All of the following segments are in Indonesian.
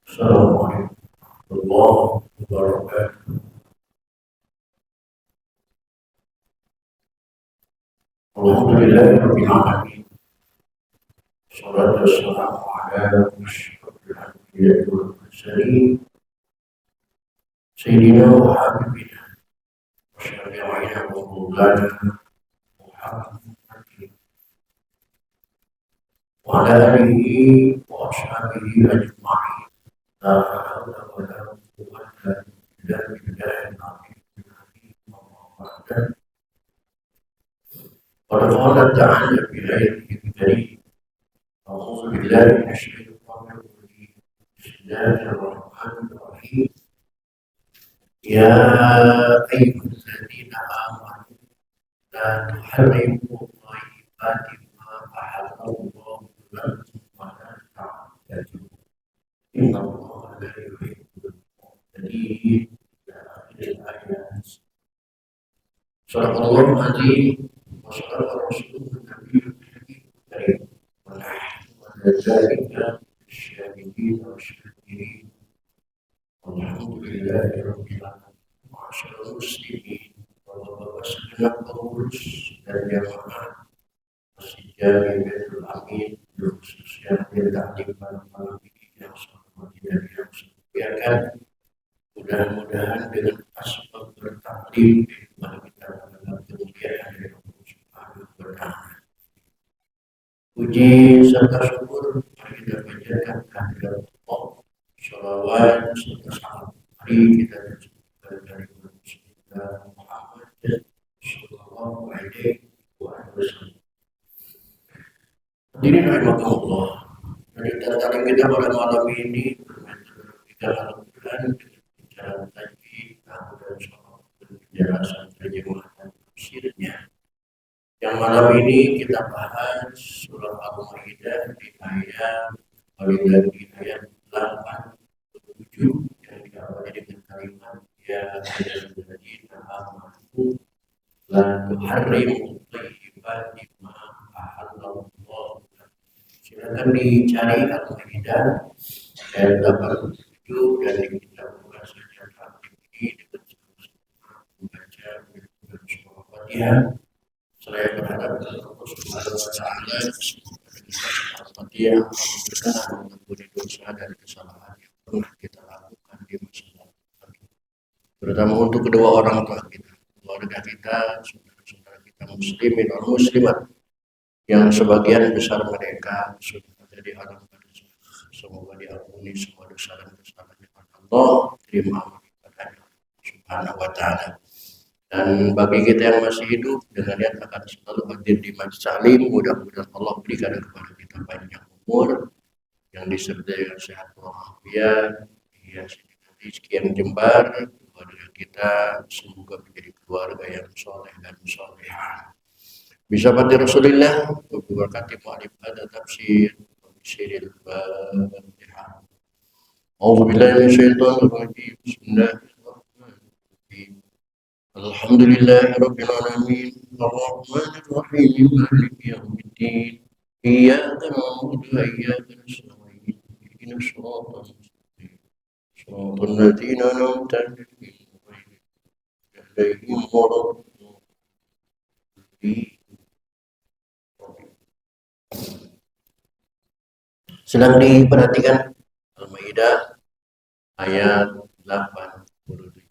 Assalamualaikum warahmatullahi wabarakatuh. Alhamdulillahirabbil alamin. Shalatu wassalamu ala asyrafil anbiya'i wal mursalin sayyidina wa habibina wa syafi'ina wa maulana Muhammadin wa ala alihi wa ashabihi ajma'in. La haula wa la quwwata illa billahil aliyyil azim. Qad qala ta'ala fi ayatil karim. أعوذ بالله من الشيطان الرجيم. بسم الله الرحمن الرحيم. يا أيها الذين آمنوا لا تحرموا طيبات ما أحل الله لكم ولا تعتدوا إن الله لا يحب المعتدين. إلى آخر الآيات. صدق الله العظيم وصدق رسوله النبي الكريم. ونحن على ذلك الشاهدين والشاكرين. والحمد لله رب العالمين. معاشر المسلمين وسلم Paulus dan jamaah Masjid Jami Baitul Amin khususnya taklim pada malam ini yang sangat tidak dimuliakan. Mudah-mudahan dengan asbab bertaklim kehidupan kita mendapat kemuliaan dari Allah Subhanahu wa Ta'ala. Puji serta syukur kita panjatkan kehadirat Allah. Shalawat serta salam mari kita ucapkan dari Rasulullah Muhammad sallallahu alaihi wasallam. Hadirin rahimakumullah. Cerita tadi kita pada malam ini kita lakukan bicara tadi dan sholat penjelasan terjemahan tafsirnya. Yang malam ini kita bahas surah Al-Maidah di ayat 8-7 yang diawali dengan kalimat ya ayyuhalladzina amanu la tuharrimu thayyibati ma ahallallahu. Silakan dicari Al-Maidah ayat 8-7 dan kita buka saja taklim ini dengan membaca surah Al-Fatihah. Saya berharap Allah Subhanahu wa Ta'ala Al-Fatihah berkenan mengampuni dosa dan kesalahan yang pernah kita lakukan di masa lalu, terutama untuk kedua orang tua kita, keluarga kita, saudara-saudara kita muslimin dan muslimat yang sebagian besar mereka sudah menjadi alam barzakh. Semoga diampuni semua dosa dan kesalahannya oleh Allah, terima amal ibadahnya Subhanahu wa Ta'ala. Dan bagi kita yang masih hidup dengan niat akan selalu hadir di majelis taklim, mudah-mudahan Allah berikan kepada kita panjang umur yang disertai dengan sehat walafiat, dihiasi dengan rezeki yang jembar. Keluarga kita semoga menjadi keluarga yang soleh dan solehah. Bisa pada Rasulullah berkati mu'alif ada tafsir Siril Fatihah. A'udzubillahi minasyaitonir rajim. Bismillahirrahmanirrahim. Alhamdulillahi rabbil alamin arrahmanir rahim maliki yaumiddin iyyaka na'budu wa iyyaka nasta'in ihdinas siratal mustaqim siratal ladzina an'amta 'alaihim ghairil maghdubi 'alaihim. Sedang diperhatikan Al-Maidah ayat 87.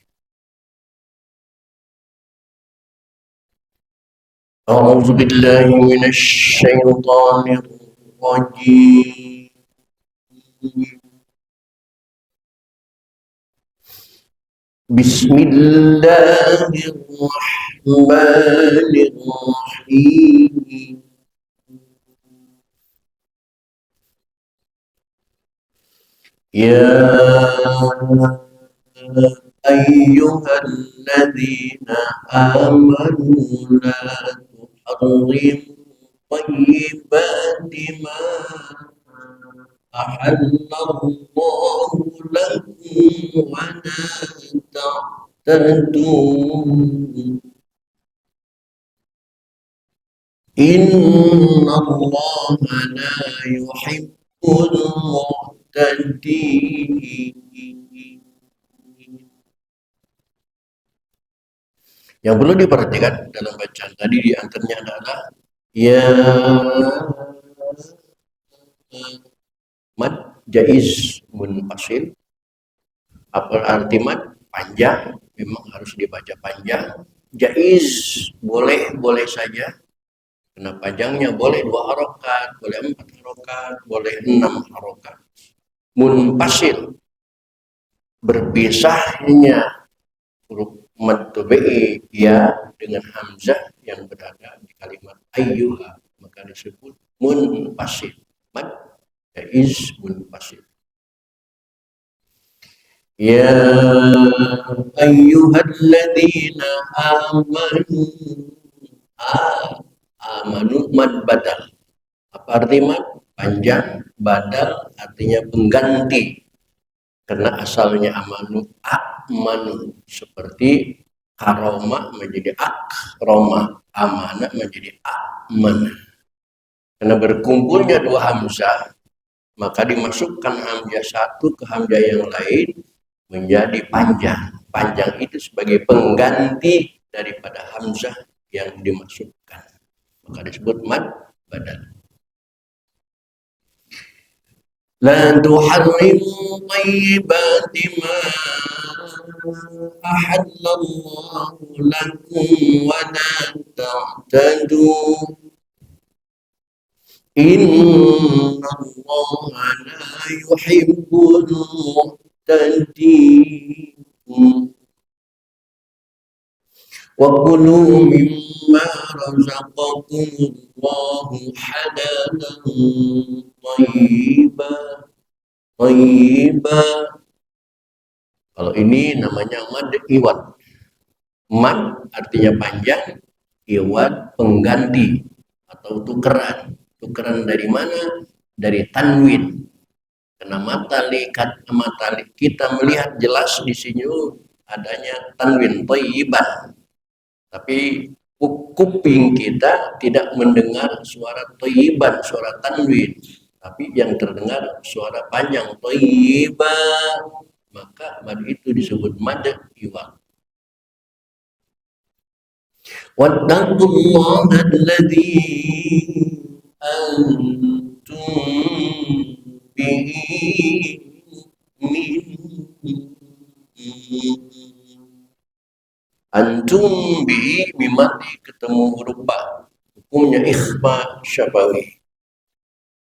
أعوذ بالله من الشيطان الرجيم. بسم الله الرحمن الرحيم. يا أيها الذين آمنوا لا تحرموا طيبات ما أحل الله لكم ولا تعتدوا إن الله لا يحب المعتدين. muhtadin. Yang perlu diperhatikan dalam bacaan tadi di antaranya adalah ya mad jaiz munfasil. Apa arti mad? Panjang, memang harus dibaca panjang. Jaiz boleh saja. Karena panjangnya boleh 2 harokat, boleh 4 harokat, boleh 6 harokat. Munfasil, berpisahnya huruf mad tabi'i ya dengan hamzah yang berada di kalimat ayyuha, maka disebut munfasil. Mad jaiz munfasil. Ya ayyuhalladzina amanu. Amanu mad badal. Apa arti mad? Panjang. Badal artinya pengganti. Karena asalnya amanu amanu, seperti karoma menjadi akroma, amanah menjadi amanah. Karena berkumpulnya 2 hamzah, maka dimasukkan hamzah satu ke hamzah yang lain menjadi panjang. Panjang itu sebagai pengganti daripada hamzah yang dimasukkan, maka disebut mad badal. La tuharrimu tayyibati ma ahallallahu lakum wa la ta'tadu inna allaha la yuhibbul mu'tadin. Wa kulu mimma razaqakumullahu halalan thayyiba. Kalau ini namanya mad iwad. Mad artinya panjang, iwad pengganti atau tukeran. Tukeran dari mana? Dari tanwin. Karena matali kita melihat jelas di sini adanya tanwin thayyiban. Tapi kuping kita tidak mendengar suara thayyiban, suara tanwin, tapi yang terdengar suara panjang thayyiba, maka mad itu disebut mad iwad. Wattaqullaha alladzi antum bihi antum bi mimati ketemu huruf ba, hukumnya ikhfa syafawi.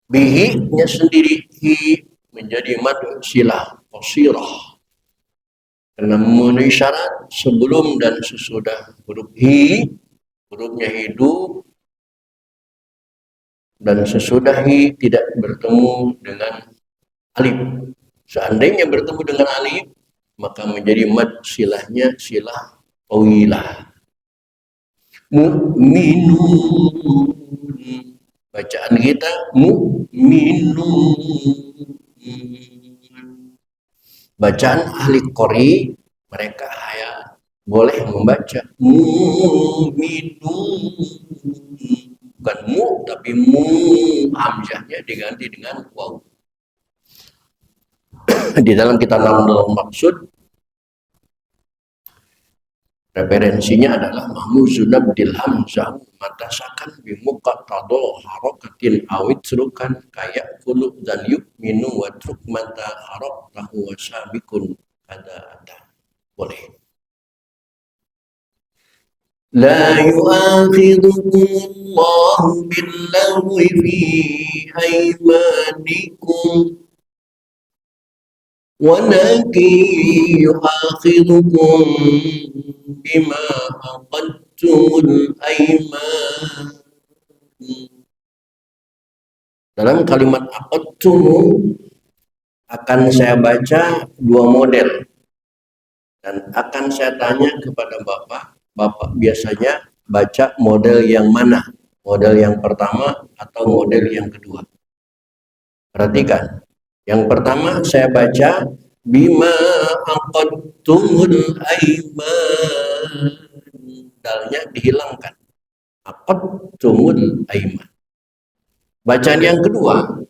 Bihi nya sendiri hi menjadi mad silah qasirah karena memenuhi syarat sebelum dan sesudah huruf hi, hurufnya hidup, dan sesudah hi tidak bertemu dengan alif. Seandainya bertemu dengan alif, maka menjadi mad silahnya silah tawilah. Mu'minun, bacaan kita mu'minun. Bacaan ahli qori, mereka hanya boleh membaca mu'minun, bukan mu tapi mu, hamzahnya diganti dengan waw. Di dalam kitab Namdul Maksud referensinya adalah mahmuzun abdil hamzah matasakan bimuqattadha harakatin awit serukan kayak kulu dan yu'minu wa truk mata haraktahu wa sabikun ada boleh. La yu'akhidhukumullahu billaghwi fi aymanikum walakin yu'akhidhukum bima aqadtumul ayman. Dalam kalimat aqadtum akan saya baca 2 model dan akan saya tanya kepada Bapak biasanya baca model yang mana? Model yang pertama atau model yang kedua? Perhatikan. Yang pertama saya baca bima aqadtumul aiman, dalnya dihilangkan, aqadtumul aiman. Bacaan yang kedua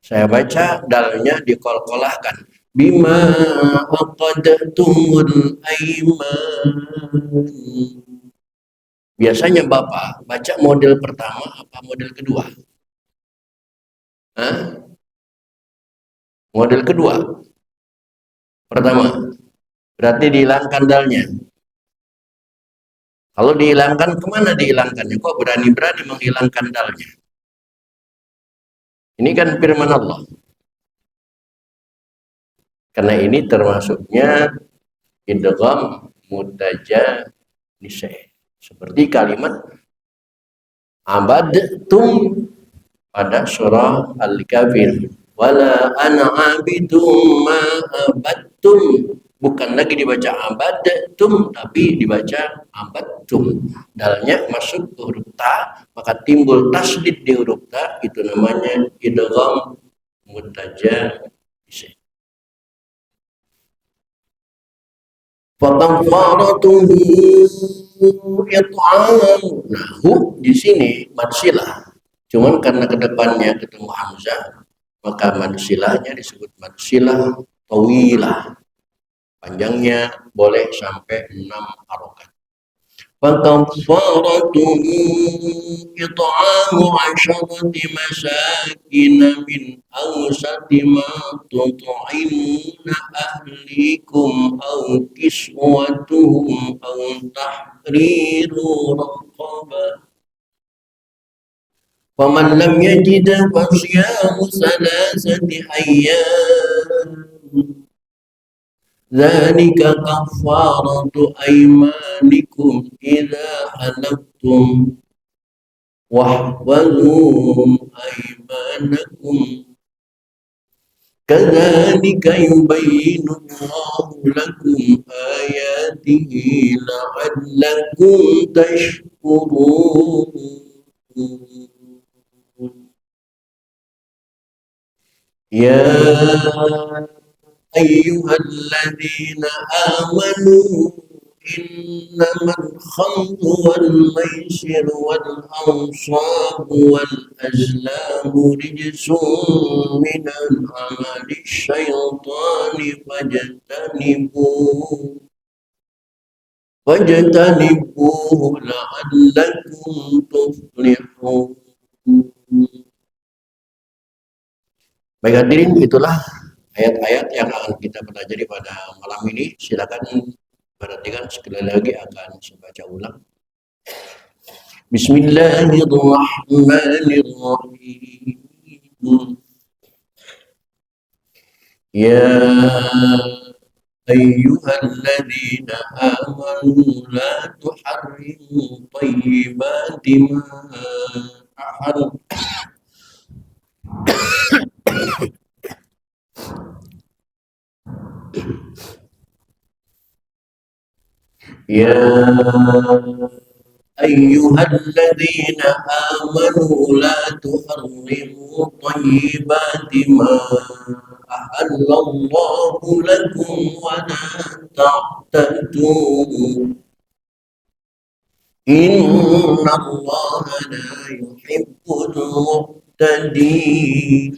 Saya baca dalnya dikolkolahkan. Bima aqadtumul aiman. Biasanya Bapak baca model pertama apa model kedua? Hah? Model kedua. Pertama. Berarti dihilangkan dalnya. Kalau dihilangkan, kemana dihilangkannya? Kok berani-berani menghilangkan dalnya? Ini kan firman Allah. Karena ini termasuknya idgham mutajanisai. Seperti kalimat abadtum pada surah Al-Kafir. Wala ana abidum ma abadtum. Bukan lagi dibaca abadtum, tapi dibaca abadtum. Dalnya masuk ke huruf ta, maka timbul tasdid di huruf ta, itu namanya idgham mutajanisai. Fakafaratuhu it'am. Nah, hu di sini madsilah. Cuman karena kedepannya ketemu hamzah, maka madsilahnya disebut madsilah tawilah. Panjangnya boleh sampai 6 harokat. فكفارته إطعام عشرة مساكين من أوسط ما تطعمون أهليكم أو كسوتهم أو تحرير رقبة فمن لم يجد فصيام 3 أيام ذلك كفارة أيمانكم إذا حلفتم واحفظوا أيمانكم كذلك يبين الله لكم آياته لعلكم تشكرون. يا أيها الذين آمنوا إنما الخمر والميسر والأنصاب والأزلام رجس من عمل الشيطان فاجتنبوه لعلكم تفلحون. Baik hadirin, itulah ayat-ayat yang akan kita pelajari pada malam ini. Silakan perhatikan, sekali lagi akan saya baca ulang. Bismillahirrahmanirrahim. Ya ayyuhalladzina amanu la tuharrimu thayyibati ma ahal. Ya ayyuhalladzina amanu la tuharrimu thayyibati ma ahallallahu lakum wa la ta'tadu innallaha la yuhibbul mu'tadin.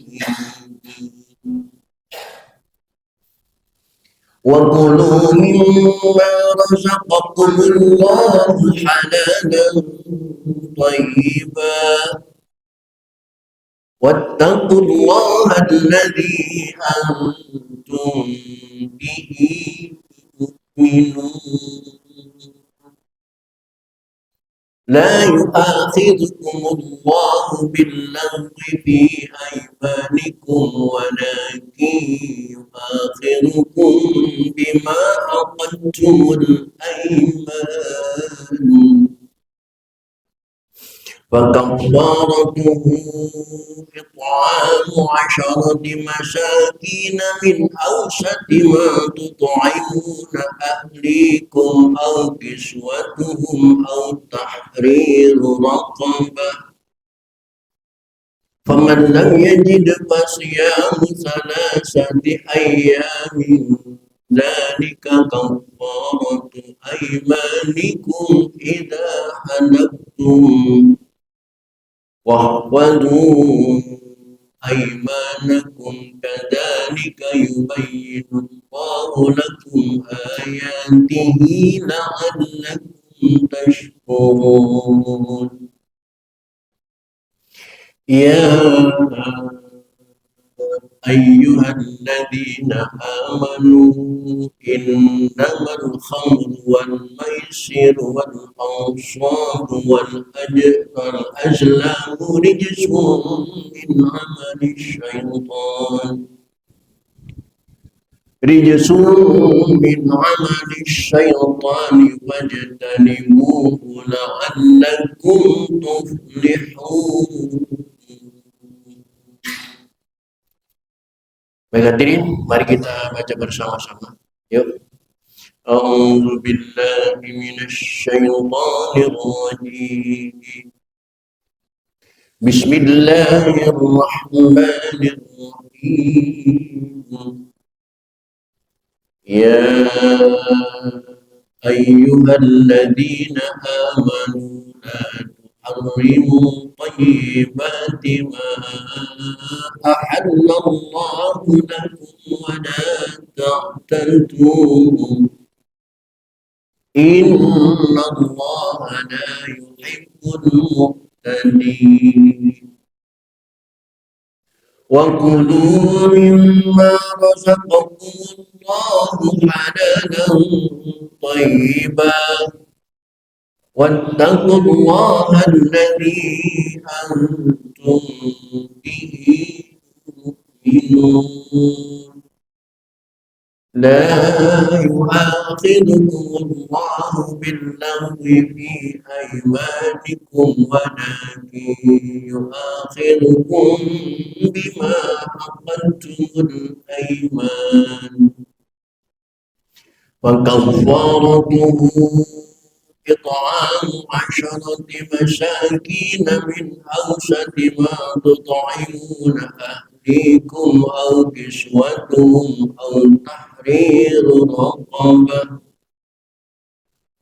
وكلوا مما رزقكم الله حلالا طيبا واتقوا الله الذي أنتم به مؤمنون. لا يؤاخذكم الله باللغو في أيمانكم ولكن يؤاخذكم بما عقدتم الأيمان فكفارته إطعام 10 مساكين من أوسط ما تطعمون أهليكم أو كسوتهم أو تحرير رقبة فمن لم يجد فصيام 3 أيام ذلك كفارة أيمانكم إذا حلفتم واحفظوا أيمانكم كذلك يبين الله لكم آياته لعلكم تشكرون يا أيها الذين آمنوا إنما الخمر والميسر والأنصاب والأزلام رجس من عمل الشيطان رجس من عمل الشيطان فاجتنبوه لعلكم تفلحون. Baik hadirin, mari kita baca bersama-sama. Yuk. A'udzu billahi minasyaitonir rajim. Bismillahirrahmanirrahim. Ya ayyuhalladzina amanu la tuharrimu tayyibati ma ahallallahu lakum wa la ta'tadu inna allaha la yuhibbul mu'tadin wa kulu mimma razaqakum Allahu halalan tayyiban واتقوا الله الذي أنتم به مؤمنون لا يؤاخذكم الله باللغو في أيمانكم ولكن يؤاخذكم بما عقدتم الأيمان فكفارته إطعام 10 مساكين من أوسط ما تطعمون أهليكم أو كسوتهم أو تحرير رقبة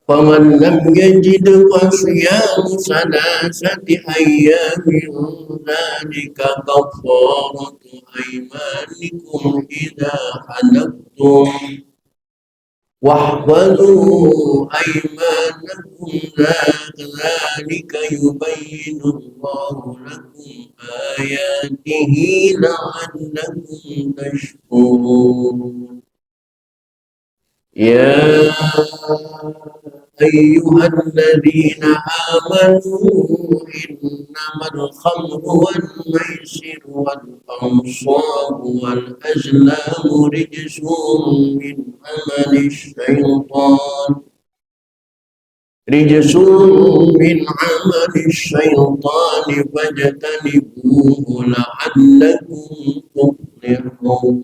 فمن لم يجد فصيام 3 أيام ذلك كفارة أيمانكم إذا حلفتم واحفظوا أيمانكم ذلك يبين الله لكم آياته لعلكم تشكرون يا أيها الذين آمنوا إنما الخمر والميسر والأنصاب والأزلام رجس من عمل الشيطان فاجتنبوه لعلكم تفلحون.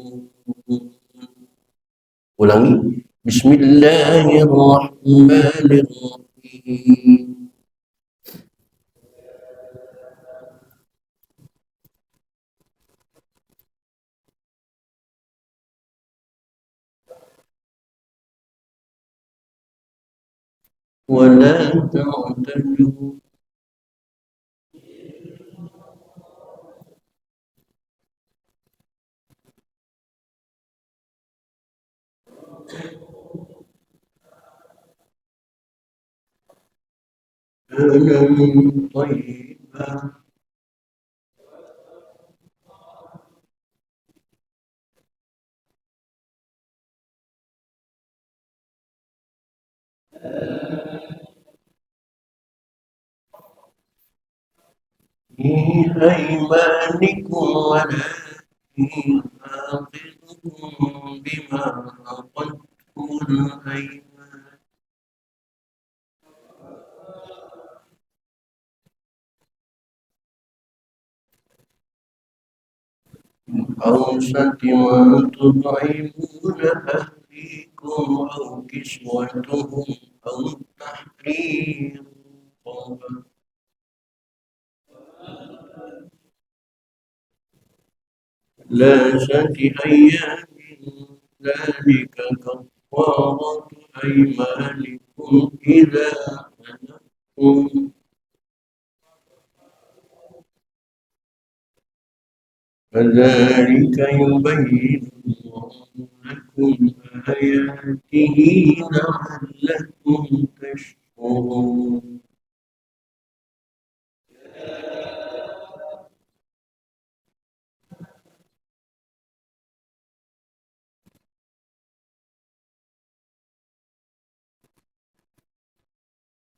Ulangi. Bismillahirrahmanirrahim. Wala ta'tadu halan tayyiban fi aymanikum wala yu'akhidhukum bima aqadtumul ayman أوسط ما تطعمون أهليكم أو كسوتهم أو تحرير رقبة ثلاثة أيام ذلك كفارة أيمانكم إذا حلفتم كذلك يبين الله لكم آياته لعلكم تشكرون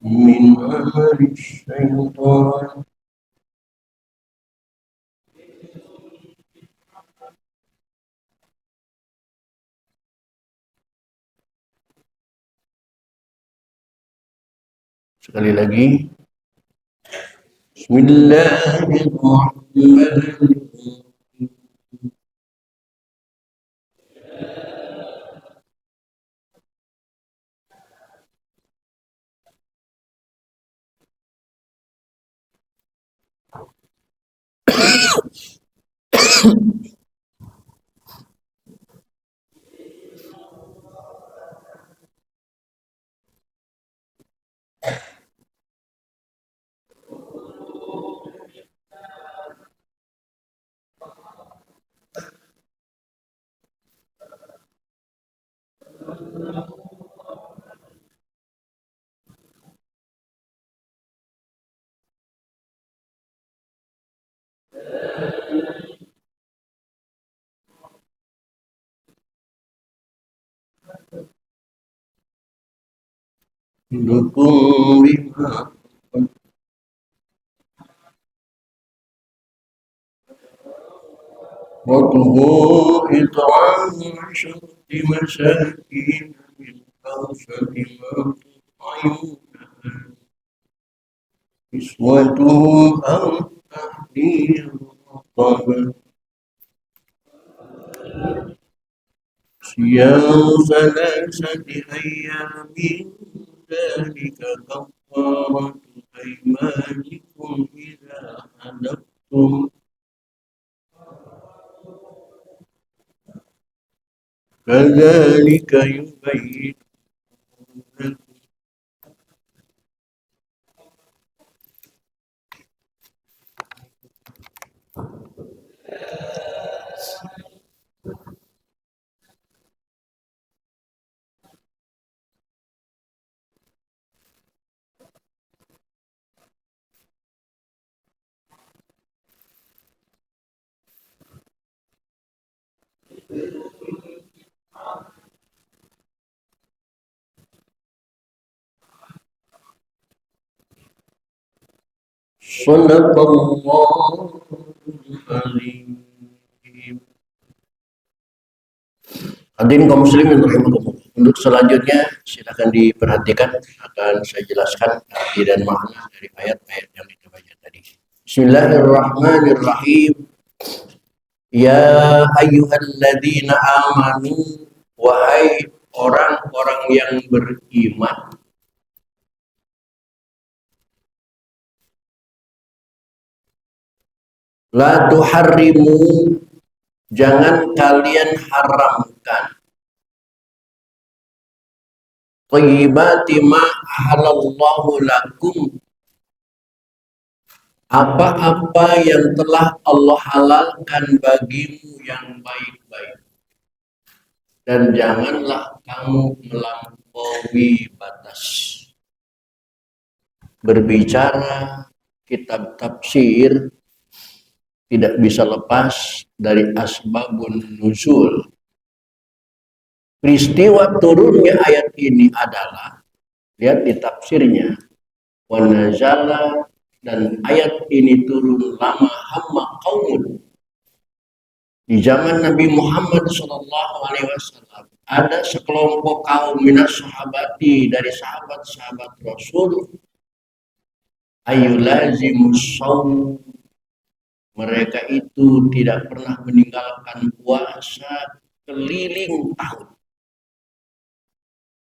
من عمل الشيطان. Sekali lagi, Bismillahirrahmanirrahim. Dukung bima وَقُهُ إِطْعَامُ عَشَرَةِ مَسَاكِينَ مِنْ أَوْسَطِ مَا تُطْعِمُونَ كِسْوَتُهُمْ أَوْ تَحْرِيرُ رَقَبَةٍ صِيَامُ ثَلَاثَةِ أَيَّامٍ ذَلِكَ كَفَّارَةُ أَيْمَانِكُمْ إِذَا حَلَفْتُمْ كَذَلِكَ يُبَيِّنُ لَكُمْ. Shadaqallahul Azim. Hadirin kaum muslimin rahimakumullah. Untuk selanjutnya silakan diperhatikan, akan saya jelaskan arti dan makna dari ayat-ayat yang kita baca tadi. Bismillahirrahmanirrahim. Ya ayyuhalladzina amanu, wahai orang-orang yang beriman, la tuharrimu, jangan kalian haramkan, thayyibati ma ahalallahu lakum, apa-apa yang telah Allah halalkan bagimu yang baik-baik, dan janganlah kamu melampaui batas. Berbicara kitab tafsir tidak bisa lepas dari asbabun nuzul. Peristiwa turunnya ayat ini adalah, lihat di tafsirnya, wa nazala, dan ayat ini turun lama hamma qaumun, di zaman Nabi Muhammad SAW. Ada sekelompok kaum minas sahabati, dari sahabat-sahabat Rasul, ayulazimus shaum, mereka itu tidak pernah meninggalkan puasa keliling tahun.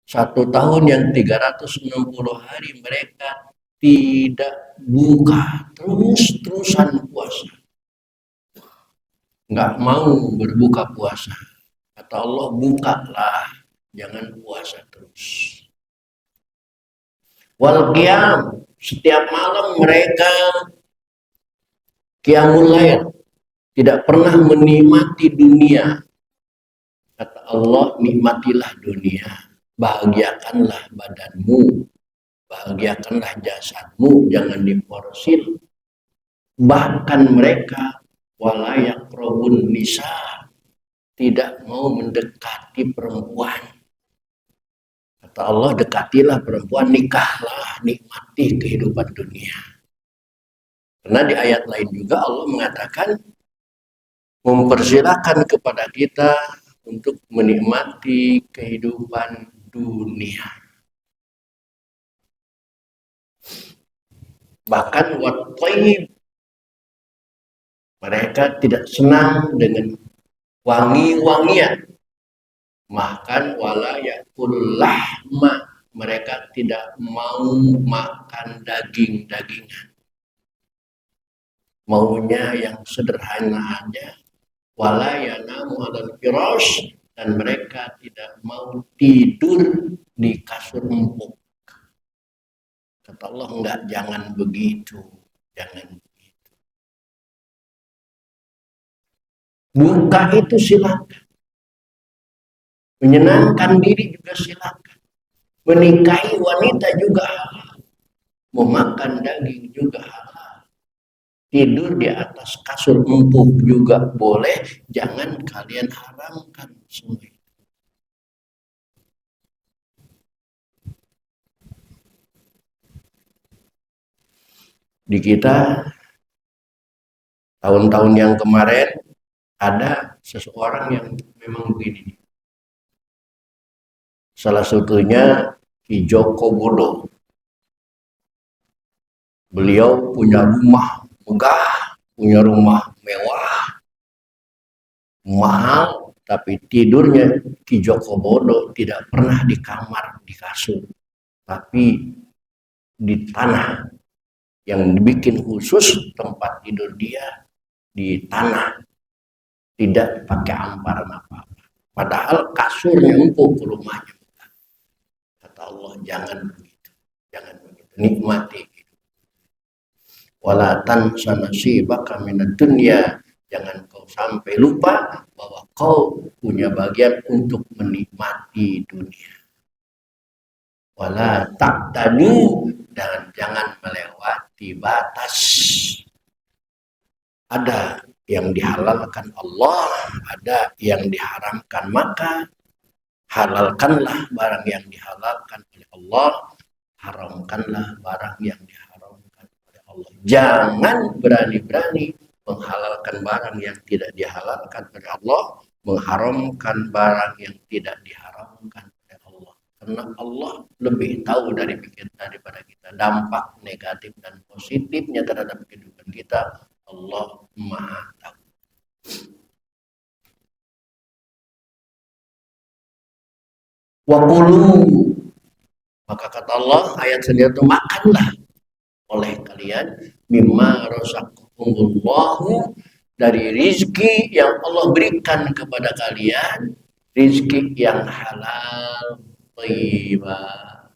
1 tahun yang 360 hari mereka tidak buka, terus-terusan puasa. Nggak mau berbuka puasa. Kata Allah, bukalah, jangan puasa terus. Wal qiyam, setiap malam mereka qiyamul lail, tidak pernah menikmati dunia. Kata Allah, nikmatilah dunia, bahagiakanlah badanmu, bahagiakanlah jasadmu, jangan diporsir. Bahkan mereka walayak robun nisa, tidak mau mendekati perempuan. Kata Allah, dekatilah perempuan, nikahlah, nikmati kehidupan dunia. Karena di ayat lain juga Allah mengatakan, mempersilahkan kepada kita untuk menikmati kehidupan dunia. Bahkan wat-thayyib, mereka tidak senang dengan wangi-wangian. Bahkan wala yakul lahma, mereka tidak mau makan daging-dagingan. Maunya yang sederhana aja. Wala yanamu 'alal firash, dan mereka tidak mau tidur di kasur empuk. Kata Allah, enggak, jangan begitu, jangan begitu. Buka itu silakan, menyenangkan diri juga silakan, menikahi wanita juga halal, memakan daging juga halal, tidur di atas kasur empuk juga boleh, jangan kalian haramkan semua itu. Di kita tahun-tahun yang kemarin ada seseorang yang memang begini. Salah satunya Ki Joko Bodo. Beliau punya rumah megah, punya rumah mewah, mahal, tapi tidurnya Ki Joko Bodo tidak pernah di kamar, di kasur, tapi di tanah yang dibikin khusus tempat tidur dia, di tanah, tidak pakai amparan apa-apa. Padahal kasurnya empuk, rumahnya. Kata Allah, jangan begitu, jangan begitu, nikmati. Wala tansa nasibaka minad dunya, jangan kau sampai lupa bahwa kau punya bagian untuk menikmati dunia. Wala taqtadu, dan jangan melewati batas. Ada yang dihalalkan Allah, ada yang diharamkan, maka halalkanlah barang yang dihalalkan oleh Allah, haramkanlah barang yang diharamkan oleh Allah. Jangan berani-berani menghalalkan barang yang tidak dihalalkan oleh Allah, mengharamkan barang yang tidak diharamkan oleh Allah. Karena Allah lebih tahu daripada kita dampak negatif dan positifnya terhadap kehidupan kita. Allah Maha tahu. Waqulu, maka kata Allah ayat selanjutnya itu, makanlah oleh kalian mimma razaqakumullahu, dari rizki yang Allah berikan kepada kalian, rizki yang halal, thayyibah.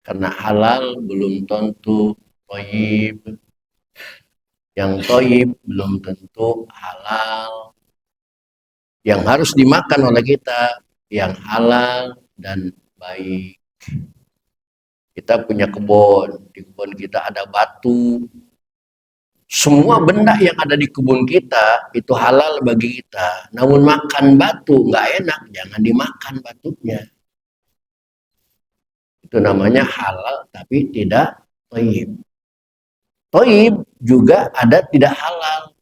Karena halal belum tentu thayyib, yang thayyib belum tentu halal. Yang harus dimakan oleh kita yang halal dan baik. Kita punya kebun, di kebun kita ada batu. Semua benda yang ada di kebun kita itu halal bagi kita. Namun makan batu nggak enak, jangan dimakan batunya. Itu namanya halal tapi tidak thayyib. Thayyib juga ada tidak halal.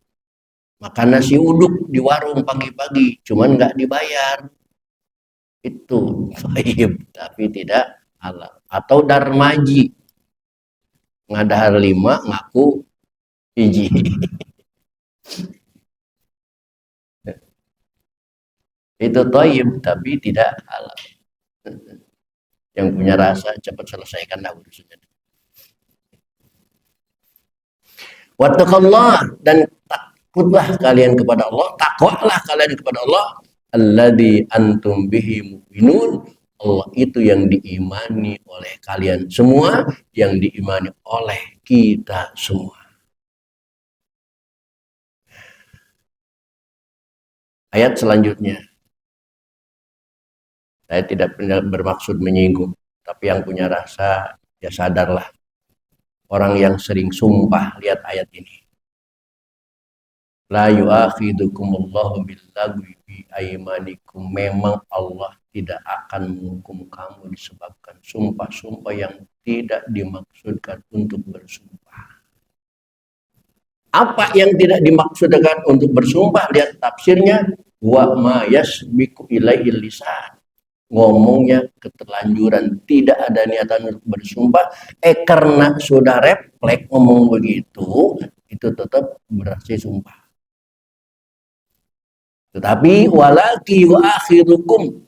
Makan nasi uduk di warung pagi-pagi, cuman nggak dibayar. Itu thayyib tapi tidak halal. Atau darmaji, ngadahar 5 ngaku hiji. Itu thayyib tapi tidak halal. Yang punya rasa cepat selesaikan dah urusannya. Wattaqullah, dan takutlah kalian kepada Allah, takwalah kalian kepada Allah, alladzi antum bihi mu'minun. Allah itu yang diimani oleh kalian semua, yang diimani oleh kita semua. Ayat selanjutnya, saya tidak bermaksud menyinggung, tapi yang punya rasa ya sadarlah. Orang yang sering sumpah, lihat ayat ini. La yu'akhidukumullahu billagwi fi aimanikum. Memang Allah tidak akan menghukum kamu disebabkan sumpah-sumpah yang tidak dimaksudkan untuk bersumpah. Apa yang tidak dimaksudkan untuk bersumpah? Lihat tafsirnya. Wa ma yasbiku ilaihil lisan. Ngomongnya keterlanjuran, tidak ada niatan untuk bersumpah. Karena sudah refleks ngomong begitu, itu tetap berarti sumpah. Tetapi walaki wa akhirukum,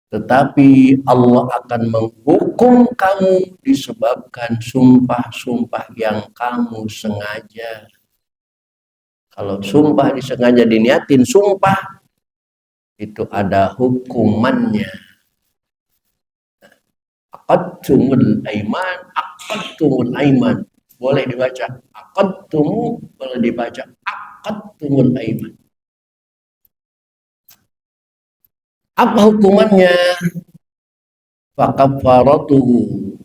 tetapi Allah akan menghukum kamu disebabkan sumpah-sumpah yang kamu sengaja. Kalau sumpah disengaja diniatin sumpah, itu ada hukumannya. Aqadtumul aiman. Boleh dibaca. Aqadtumu, boleh dibaca. Aqadtumul aiman. Apa hukumannya? Fakafaratuhu,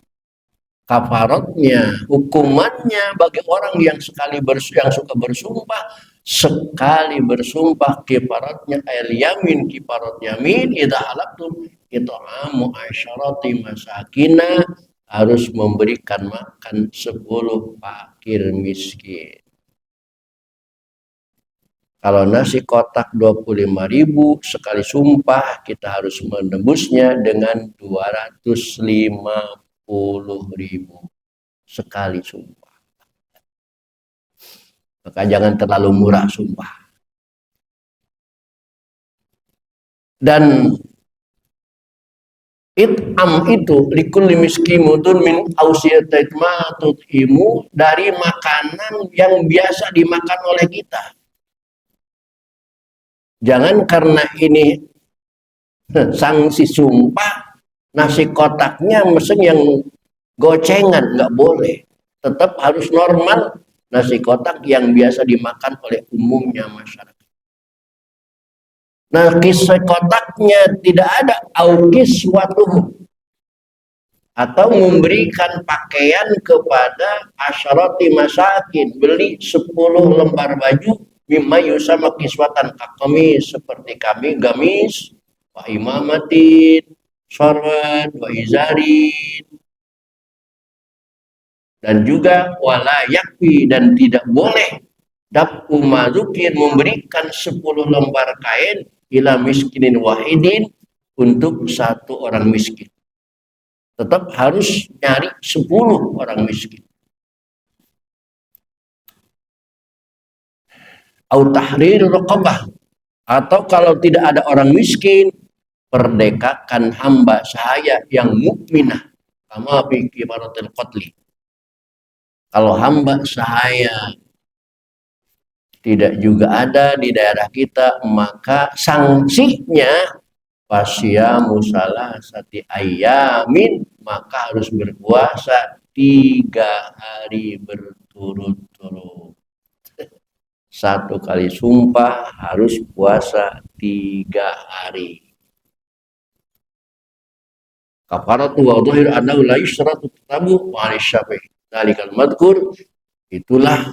kafaratnya, hukumannya bagi orang yang yang suka bersumpah, sekali bersumpah kifaratnya ayat yamin, kifarat yamin idza halaftum it'amu asyarati masakina, harus memberikan makan 10 fakir miskin. Kalau nasi kotak 25.000, sekali sumpah kita harus menebusnya dengan 250.000 sekali sumpah. Maka jangan terlalu murah sumpah. Dan it'am itu likulli miskimutun min ausiyatid ma tut'imu, dari makanan yang biasa dimakan oleh kita. Jangan karena ini sanksi sumpah, nasi kotaknya mesen yang gocengan, nggak boleh. Tetap harus normal nasi kotak yang biasa dimakan oleh umumnya masyarakat. Nah, kisah kotaknya tidak ada aukis watuhu, atau memberikan pakaian kepada asyarati masakin, beli 10 lembar baju mimma yusama kiswatan kamis, seperti kami gamis, wa imamatin, sorwat, wa izarin, dan juga wala yakfi, dan tidak boleh dafu mazukir, memberikan 10 lembar kain ila miskinin wahidin, untuk satu orang miskin. Tetap harus nyari 10 orang miskin. Au tahrir raqabah, atau kalau tidak ada orang miskin, perdekakan hamba sahaya yang mukminah, kama fi kifaratil qatli. Kalau hamba sahaya tidak juga ada di daerah kita, maka sanksinya pasyamu salasati ayamin, maka harus berpuasa 3 hari berturut-turut. Satu kali sumpah harus puasa 3 hari. Kafaratu wa dhahir annahu la yushratu tabu wa syafi'i. Dalikal madkur, itulah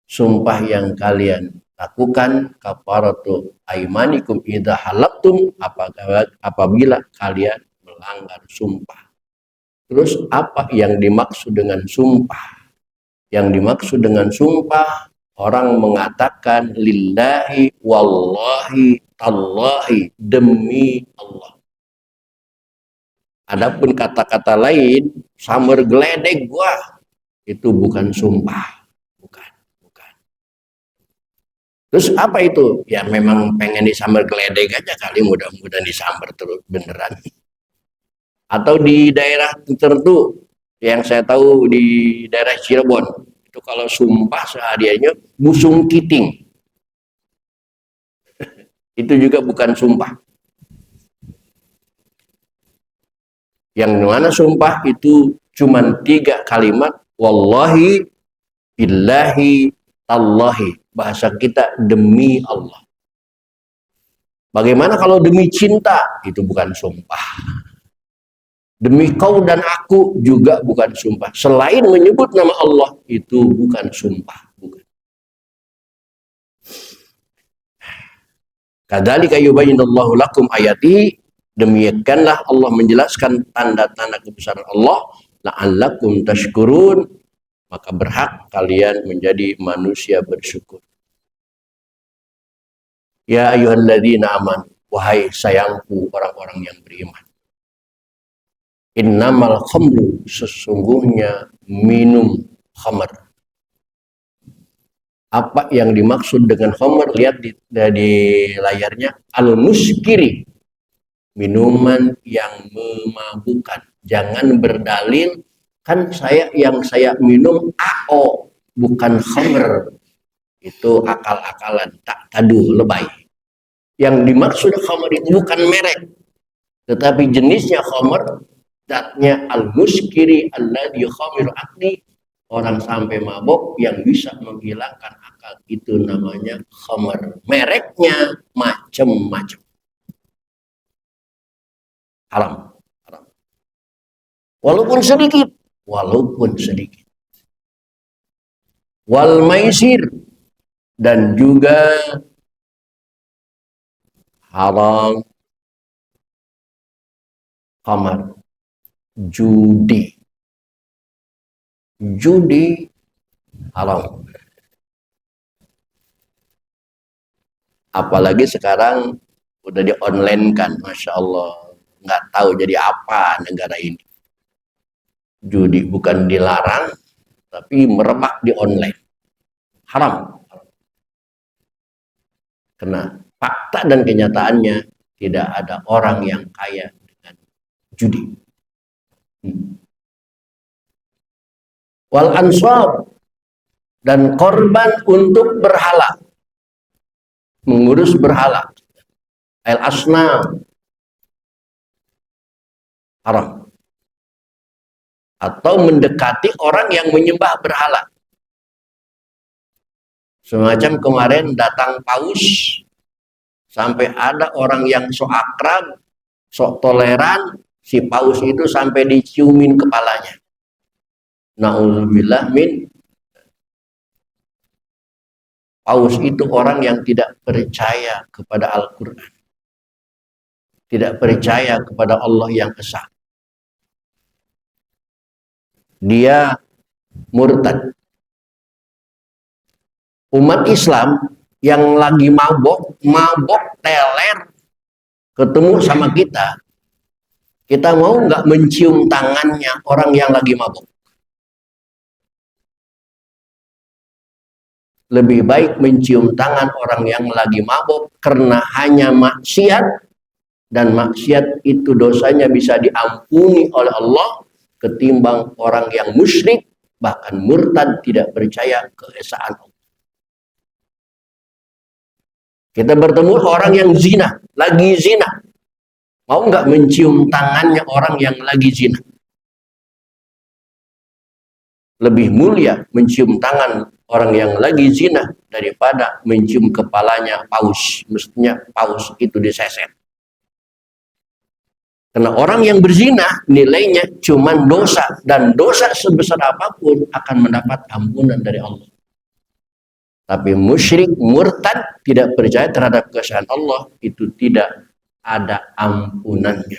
sumpah yang kalian lakukan, kafaratu aimanikum idza halaftum, apabila kalian melanggar sumpah. Terus apa yang dimaksud dengan sumpah? Yang dimaksud dengan sumpah, orang mengatakan lillahi wallahi tallahi, demi Allah. Adapun kata-kata lain, samar geledek gua, itu bukan sumpah. Bukan. Terus apa itu? Ya memang pengen disambar geledek aja kali, mudah-mudahan disambar terus beneran. Atau di daerah tertentu, yang saya tahu di daerah Cirebon, itu kalau sumpah sehariannya busung kiting. Itu juga bukan sumpah. Yang mana sumpah itu cuman 3 kalimat, wallahi, billahi, tallahi. Bahasa kita demi Allah. Bagaimana kalau demi cinta? Itu bukan sumpah. Demi kau dan aku juga bukan sumpah. Selain menyebut nama Allah, itu bukan sumpah. Bukan. Kadzalika yubayyinullahu lakum ayatihi, demikianlah Allah menjelaskan tanda-tanda kebesaran Allah, la'allakum tashkurun, maka berhak kalian menjadi manusia bersyukur. Ya ayyuhalladzina amanu, wahai sayangku orang-orang yang beriman. Innamal khamru, sesungguhnya minum khamr. Apa yang dimaksud dengan khamr? Lihat di layarnya, al-muskiri, minuman yang memabukkan. Jangan berdalil, kan yang saya minum AO, bukan khamr. Itu akal-akalan, tak taduh, lebay. Yang dimaksud khamr itu bukan merek, tetapi jenisnya khamr, zatnya al-muskiri alladhi khamiru akli, orang sampai mabok yang bisa menghilangkan akal, itu namanya khamr. Mereknya macam-macam. Haram, haram. Walaupun sedikit, walaupun sedikit. Wal maisir, dan juga haram khamr, judi. Judi haram. Apalagi sekarang udah di online kan, masya Allah, nggak tahu jadi apa negara ini. Judi bukan dilarang, tapi merebak di online. Haram. Karena fakta dan kenyataannya tidak ada orang yang kaya dengan judi. Wal ansab, dan korban untuk berhala, mengurus berhala, al asnam, haram. Atau mendekati orang yang menyembah berhala. Semacam kemarin datang paus, sampai ada orang yang sok akrab, sok toleran, si paus itu sampai diciumin kepalanya. Na'udzubillah min. Paus itu orang yang tidak percaya kepada Al-Quran, tidak percaya kepada Allah yang esa. Dia murtad. Umat Islam yang lagi mabok teler, ketemu sama kita mau nggak mencium tangannya orang yang lagi mabok? Lebih baik mencium tangan orang yang lagi mabok karena hanya maksiat, dan maksiat itu dosanya bisa diampuni oleh Allah, ketimbang orang yang musyrik bahkan murtad, tidak percaya keesaan Allah. Kita bertemu orang yang zina, lagi zina, mau nggak mencium tangannya orang yang lagi zina? Lebih mulia mencium tangan orang yang lagi zina daripada mencium kepalanya paus. Mestinya paus itu diseset. Karena orang yang berzina nilainya cuma dosa, dan dosa sebesar apapun akan mendapat ampunan dari Allah. Tapi musyrik, murtad, tidak percaya terhadap keesaan Allah, itu tidak ada ampunannya.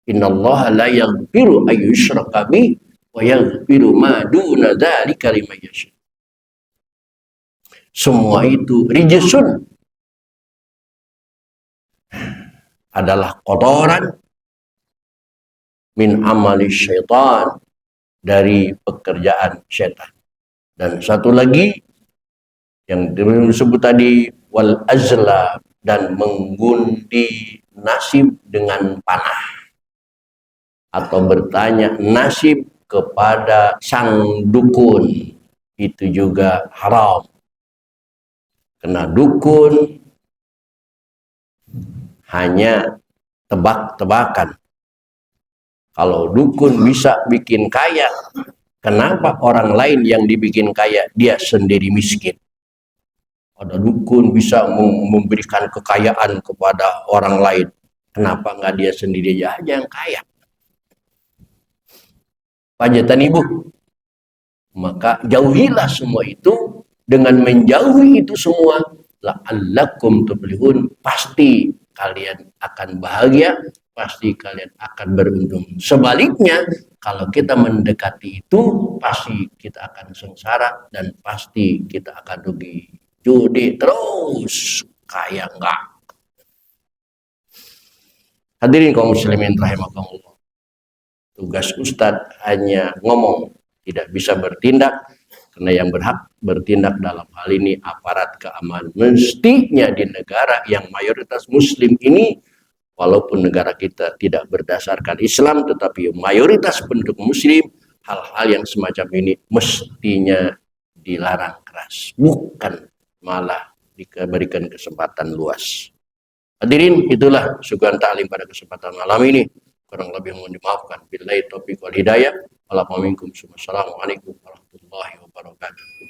Innallaha la yaghfiru ayyushraka bihi wa yaghfiru ma duna dzalika liman yasha. Semua itu rijsun, adalah kotoran min amali syaitan, dari pekerjaan syaitan. Dan satu lagi yang disebut tadi, wal azla, dan mengundi nasib dengan panah, atau bertanya nasib kepada sang dukun, itu juga haram. Karena dukun hanya tebak-tebakan, Kalau dukun bisa bikin kaya, kenapa orang lain yang dibikin kaya dia sendiri miskin? Ada dukun bisa memberikan kekayaan kepada orang lain, kenapa nggak dia sendiri aja yang kaya? Pajatan ibu. Maka jauhilah semua itu, dengan menjauhi itu semua la'allakum tuflihun, pasti kalian akan bahagia, pasti kalian akan beruntung. Sebaliknya, kalau kita mendekati itu, pasti kita akan sengsara dan pasti kita akan rugi. Judi terus, kaya enggak. Hadirin kaum muslimin rahimakumullah. Tugas Ustadz hanya ngomong, tidak bisa bertindak, karena yang berhak bertindak dalam hal ini aparat keamanan. Mestinya di negara yang mayoritas muslim ini, walaupun negara kita tidak berdasarkan Islam, tetapi mayoritas penduduk muslim, hal-hal yang semacam ini mestinya dilarang keras, bukan malah diberikan kesempatan luas. Hadirin, itulah syukuran ta'lim pada kesempatan malam ini. Kurang lebih mohon dimaafkan. Billahi taufiq wal hidayah. Assalamualaikum warahmatullahi wabarakatuh.